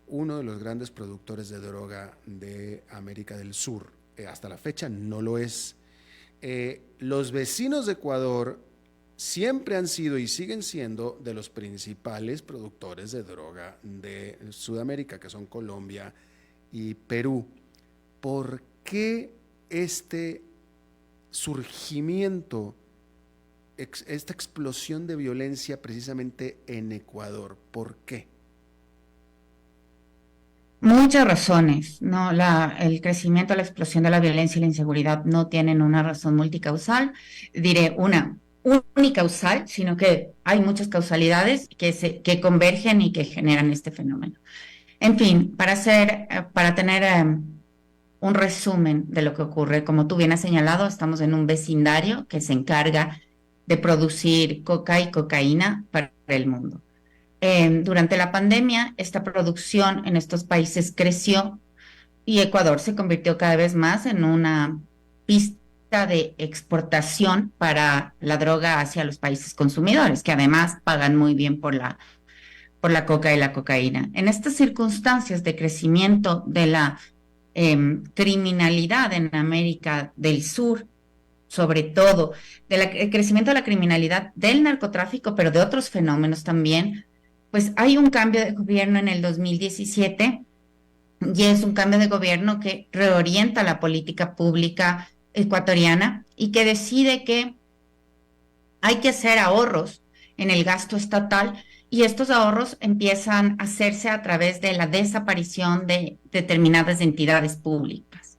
uno de los grandes productores de droga de América del Sur. Hasta la fecha no lo es. Los vecinos de Ecuador siempre han sido y siguen siendo de los principales productores de droga de Sudamérica, que son Colombia y Perú. ¿Por qué este surgimiento, esta explosión de violencia precisamente en Ecuador? ¿Por qué? Muchas razones, ¿no? El crecimiento, la explosión de la violencia y la inseguridad no tienen una razón multicausal, diré una unicausal, sino que hay muchas causalidades que convergen y que generan este fenómeno. En fin, para tener un resumen de lo que ocurre, como tú bien has señalado, estamos en un vecindario que se encarga de producir coca y cocaína para el mundo. Durante la pandemia, esta producción en estos países creció y Ecuador se convirtió cada vez más en una pista de exportación para la droga hacia los países consumidores, que además pagan muy bien por la coca y la cocaína. En estas circunstancias de crecimiento de la criminalidad en América del Sur, sobre todo el crecimiento de la criminalidad del narcotráfico, pero de otros fenómenos también, pues hay un cambio de gobierno en el 2017 y es un cambio de gobierno que reorienta la política pública ecuatoriana y que decide que hay que hacer ahorros en el gasto estatal y estos ahorros empiezan a hacerse a través de la desaparición de determinadas entidades públicas.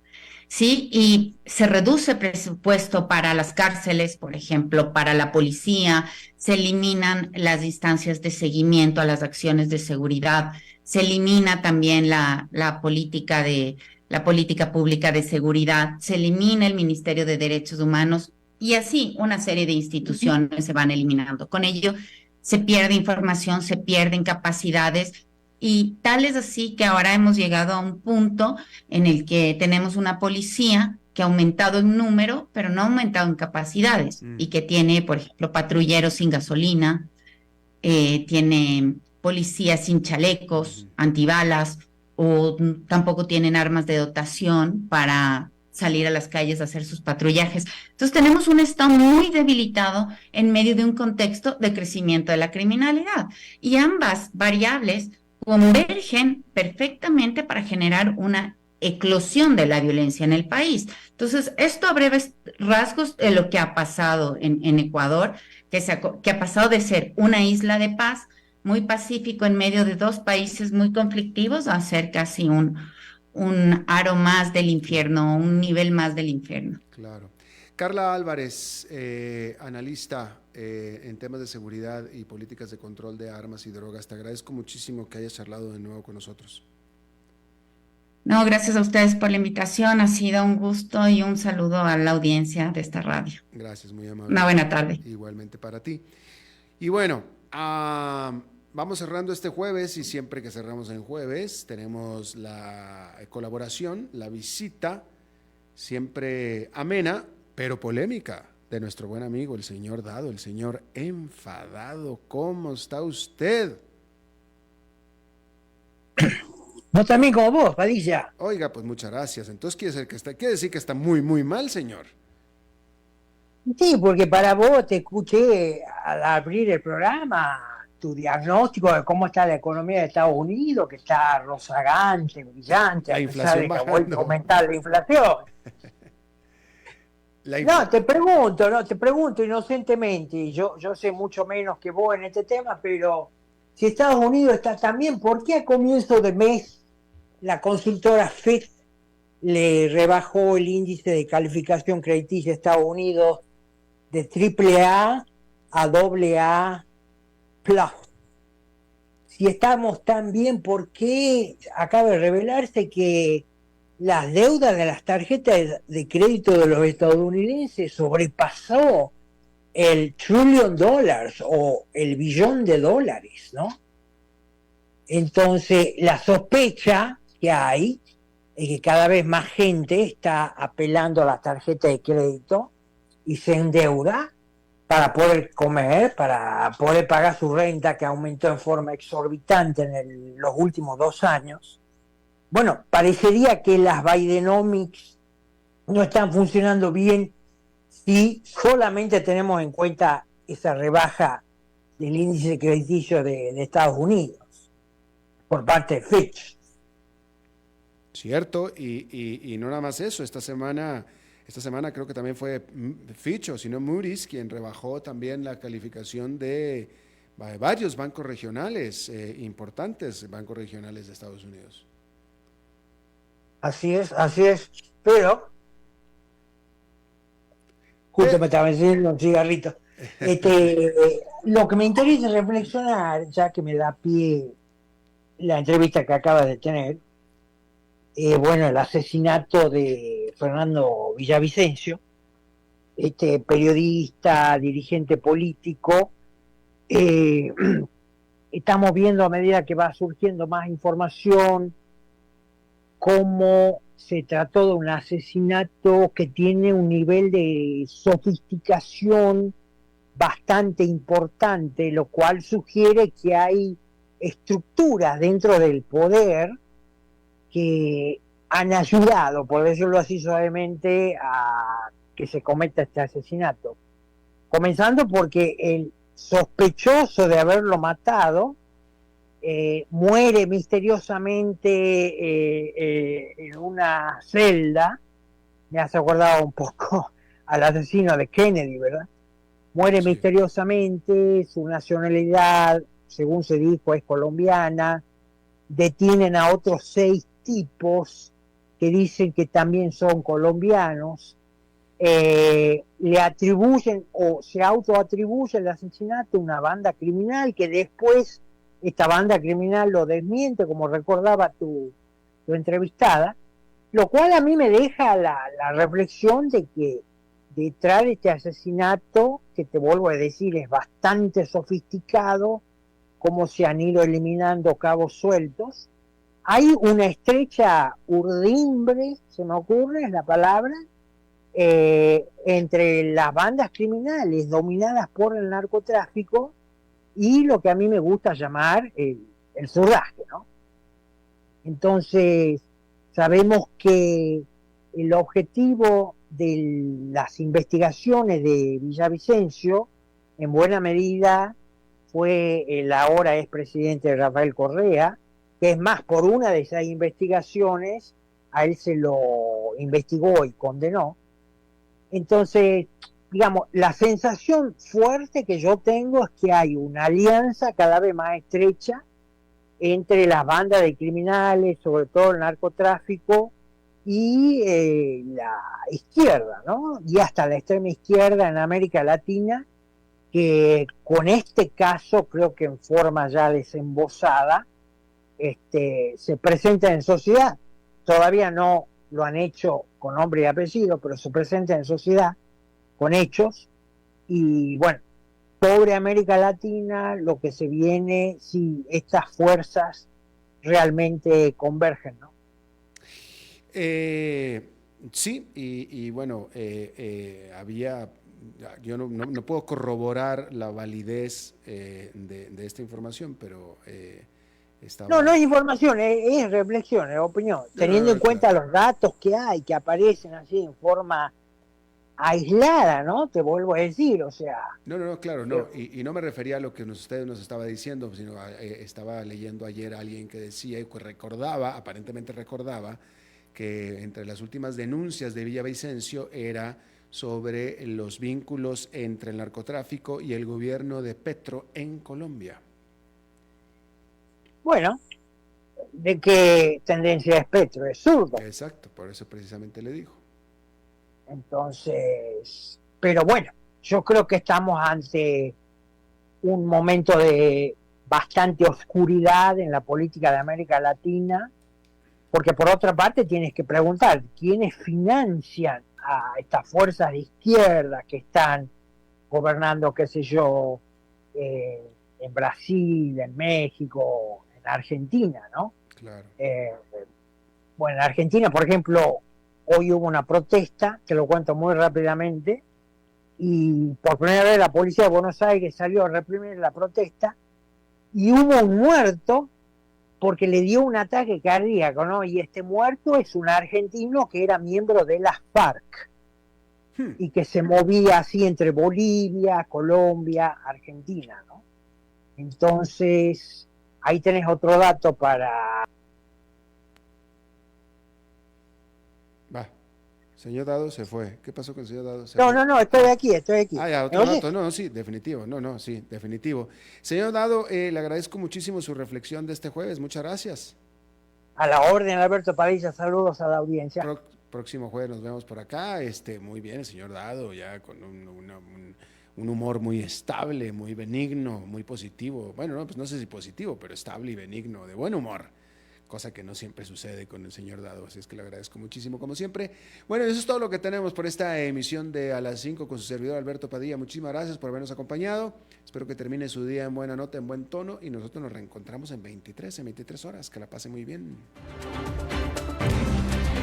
¿Sí? Y se reduce presupuesto para las cárceles, por ejemplo, para la policía, se eliminan las instancias de seguimiento a las acciones de seguridad, se elimina también la política pública de seguridad, se elimina el Ministerio de Derechos Humanos y así una serie de instituciones se van eliminando. Con ello se pierde información, se pierden capacidades. Y tal es así que ahora hemos llegado a un punto en el que tenemos una policía que ha aumentado en número, pero no ha aumentado en capacidades, y que tiene, por ejemplo, patrulleros sin gasolina, tiene policías sin chalecos, antibalas, o tampoco tienen armas de dotación para salir a las calles a hacer sus patrullajes. Entonces tenemos un Estado muy debilitado en medio de un contexto de crecimiento de la criminalidad. Y ambas variables convergen perfectamente para generar una eclosión de la violencia en el país. Entonces, esto a breves rasgos de lo que ha pasado en Ecuador, que ha pasado de ser una isla de paz, muy pacífico en medio de dos países muy conflictivos, a ser casi un aro más del infierno, un nivel más del infierno. Claro. Carla Álvarez, analista en temas de seguridad y políticas de control de armas y drogas, te agradezco muchísimo que hayas charlado de nuevo con nosotros. No, gracias a ustedes por la invitación, ha sido un gusto y un saludo a la audiencia de esta radio. Gracias, muy amable. Una buena tarde. Igualmente para ti. Y bueno, vamos cerrando este jueves y siempre que cerramos en jueves tenemos la colaboración, la visita, siempre amena, pero polémica, de nuestro buen amigo, el señor Dado, el señor Enfadado. ¿Cómo está usted? No también como vos, Padilla. Oiga, pues muchas gracias. Entonces quiere decir que está muy, muy mal, señor. Sí, porque para vos te escuché al abrir el programa tu diagnóstico de cómo está la economía de Estados Unidos, que está rozagante, brillante, La a pesar inflación de que ha bajando. vuelto a aumentar la inflación. No, te pregunto inocentemente, y yo sé mucho menos que vos en este tema, pero si Estados Unidos está tan bien, ¿por qué a comienzo de mes la consultora Fitch le rebajó el índice de calificación crediticia de Estados Unidos de AAA a AA+? Si estamos tan bien, ¿por qué acaba de revelarse que las deudas de las tarjetas de crédito de los estadounidenses sobrepasó el $1 trillion o el $1 billón, ¿no? Entonces, la sospecha que hay es que cada vez más gente está apelando a la tarjeta de crédito y se endeuda para poder comer, para poder pagar su renta, que aumentó en forma exorbitante en los últimos 2 años. Bueno, parecería que las Bidenomics no están funcionando bien si solamente tenemos en cuenta esa rebaja del índice crediticio de Estados Unidos por parte de Fitch. Cierto, y no nada más eso, esta semana creo que también fue Fitch, o si no Moody's, quien rebajó también la calificación de varios bancos regionales, importantes bancos regionales de Estados Unidos. Así es, pero justo me estaba encendiendo un cigarrito. Lo que me interesa reflexionar, ya que me da pie la entrevista que acabas de tener, bueno, el asesinato de Fernando Villavicencio, este periodista, dirigente político. Estamos viendo a medida que va surgiendo más información cómo se trató de un asesinato que tiene un nivel de sofisticación bastante importante, lo cual sugiere que hay estructuras dentro del poder que han ayudado, por decirlo así suavemente, a que se cometa este asesinato. Comenzando porque el sospechoso de haberlo matado muere misteriosamente en una celda. Me hace acordar un poco al asesino de Kennedy, ¿verdad? Muere Sí. misteriosamente, su nacionalidad, según se dijo, es colombiana. Detienen a otros 6 tipos que dicen que también son colombianos. Le atribuyen o se autoatribuye el asesinato a una banda criminal, que después esta banda criminal lo desmiente, como recordaba tu entrevistada, lo cual a mí me deja la reflexión de que detrás de este asesinato, que te vuelvo a decir es bastante sofisticado, cómo se han ido eliminando cabos sueltos, hay una estrecha urdimbre, se me ocurre es la palabra, entre las bandas criminales dominadas por el narcotráfico y lo que a mí me gusta llamar el surdaje, ¿no? Entonces, sabemos que el objetivo de las investigaciones de Villavicencio, en buena medida, fue el ahora expresidente Rafael Correa, que es más, por una de esas investigaciones, a él se lo investigó y condenó. Entonces, digamos, la sensación fuerte que yo tengo es que hay una alianza cada vez más estrecha entre las bandas de criminales, sobre todo el narcotráfico, y la izquierda, ¿no? Y hasta la extrema izquierda en América Latina, que con este caso, creo que en forma ya desembosada, se presenta en sociedad. Todavía no lo han hecho con nombre y apellido, pero se presenta en sociedad con hechos. Y bueno, pobre América Latina lo que se viene si estas fuerzas realmente convergen, ¿no? Sí, y bueno, yo no puedo corroborar la validez de esta información, pero estaba... No es información, es reflexión, es opinión, teniendo en cuenta los datos que hay, que aparecen así en forma aislada, ¿no? Te vuelvo a decir, o sea... No, claro, no, y no me refería a lo que usted nos estaba diciendo, sino estaba leyendo ayer a alguien que decía y que aparentemente recordaba, que entre las últimas denuncias de Villavicencio era sobre los vínculos entre el narcotráfico y el gobierno de Petro en Colombia. Bueno, ¿de qué tendencia es Petro? Es zurdo. Exacto, por eso precisamente le dijo. Entonces, pero bueno, yo creo que estamos ante un momento de bastante oscuridad en la política de América Latina, porque por otra parte tienes que preguntar, ¿quiénes financian a estas fuerzas de izquierda que están gobernando, qué sé yo, en Brasil, en México, en Argentina, ¿no? Claro. Bueno, en Argentina, por ejemplo, hoy hubo una protesta, te lo cuento muy rápidamente, y por primera vez la policía de Buenos Aires salió a reprimir la protesta, y hubo un muerto porque le dio un ataque cardíaco, ¿no? Y este muerto es un argentino que era miembro de las FARC y que se movía así entre Bolivia, Colombia, Argentina, ¿no? Entonces, ahí tenés otro dato para... Señor Dado se fue. ¿Qué pasó con el señor Dado? No, estoy aquí. Ah, ya, otro dato. No, sí, definitivo. Sí, definitivo. Señor Dado, le agradezco muchísimo su reflexión de este jueves. Muchas gracias. A la orden, Alberto Padilla. Saludos a la audiencia. Próximo jueves nos vemos por acá. Muy bien, el señor Dado, ya con un humor muy estable, muy benigno, muy positivo. Bueno, no, pues no sé si positivo, pero estable y benigno, de buen humor. Cosa que no siempre sucede con el señor Dado, así es que le agradezco muchísimo como siempre. Bueno, eso es todo lo que tenemos por esta emisión de A las 5 con su servidor Alberto Padilla. Muchísimas gracias por habernos acompañado. Espero que termine su día en buena nota, en buen tono, y nosotros nos reencontramos en 23 horas. Que la pase muy bien.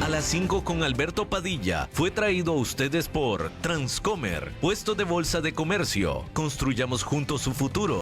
A las 5 con Alberto Padilla fue traído a ustedes por Transcomer, puesto de bolsa de comercio. Construyamos juntos su futuro.